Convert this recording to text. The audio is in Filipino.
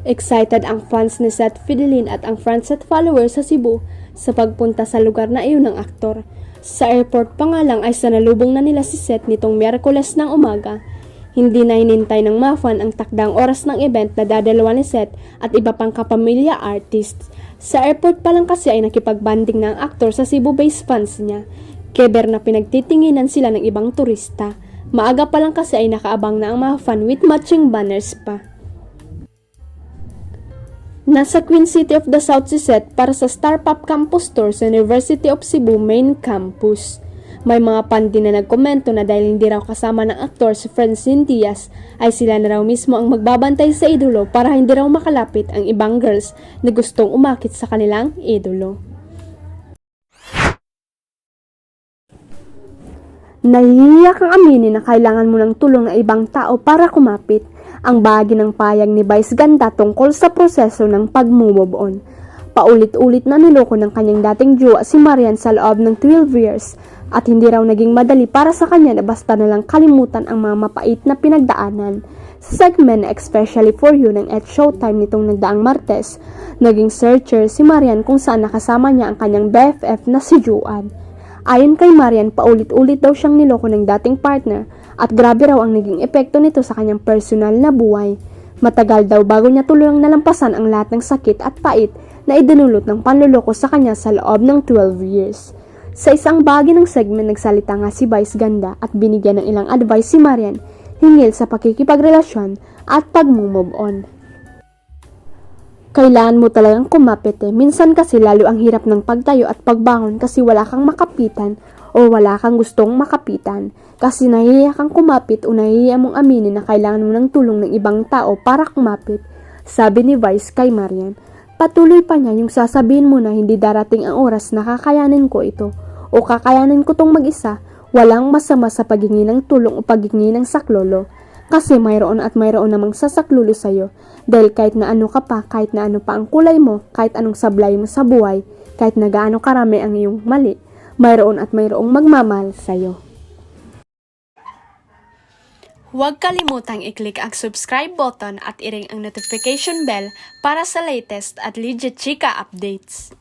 Excited ang fans ni Seth Fidelin at ang Francet followers sa Cebu sa pagpunta sa lugar na iyon ng aktor. Sa airport pa nga lang ay sanalubong na nila si Seth nitong Miyerkules ng umaga. Hindi na hinintay ng mga fan ang takdang oras ng event na dadalawa ni Seth at iba pang kapamilya artists. Sa airport pa lang kasi ay nakipagbanding na ang aktor sa Cebu-based fans niya. Keber na pinagtitinginan sila ng ibang turista. Maaga pa lang kasi ay nakaabang na ang mga fan with matching banners pa. Nasa Queen City of the South si Seth para sa Star Pop Campus Tour sa University of Cebu Main Campus. May mga fan din na nagkomento na dahil hindi raw kasama ng aktor si Francine Diaz ay sila na raw mismo ang magbabantay sa idolo para hindi raw makalapit ang ibang girls na gustong umakit sa kanilang idolo. Nahihiya kang aminin na kailangan mo ng tulong ng ibang tao para kumapit. Ang bahagi ng payag ni Vice Ganda tungkol sa proseso ng pag-move on. Paulit-ulit na niloko ng kanyang dating jowa si Marian sa loob ng 12 years at hindi raw naging madali para sa kanya na basta nalang kalimutan ang mga mapait na pinagdaanan. Sa segment na Especially For You ng at Showtime nitong nagdaang Martes, naging searcher si Marian kung saan nakasama niya ang kanyang BFF na si Juan. Ayon kay Marian, paulit-ulit daw siyang niloko ng dating partner at grabe raw ang naging epekto nito sa kanyang personal na buhay. Matagal daw bago niya tuluyang nalampasan ang lahat ng sakit at pait na idinulot ng panluloko sa kanya sa loob ng 12 years. Sa isang bahagi ng segment, nagsalita nga si Vice Ganda at binigyan ng ilang advice si Marian hinggil sa pakikipagrelasyon at pag-move on. Kailangan mo talagang kumapit Minsan kasi lalo ang hirap ng pagtayo at pagbangon kasi wala kang makapitan o wala kang gustong makapitan. Kasi nahihiya kang kumapit o nahihiya mong aminin na kailangan mo ng tulong ng ibang tao para kumapit, sabi ni Vice kay Marian. Patuloy pa niya yung sasabihin mo na hindi darating ang oras na kakayanin ko ito o kakayanin ko tong mag-isa. Walang masama sa paghingi ng tulong o paghingi ng saklolo. Kasi mayroon at mayroon namang sasaklulo sa'yo. Dahil kahit na ano ka pa, kahit na ano pa ang kulay mo, kahit anong sablay mo sa buhay, kahit na gaano karami ang iyong mali, mayroon at mayroong magmamahal sa'yo. Huwag kalimutang i-click ang subscribe button at i-ring ang notification bell para sa latest at legit chika updates.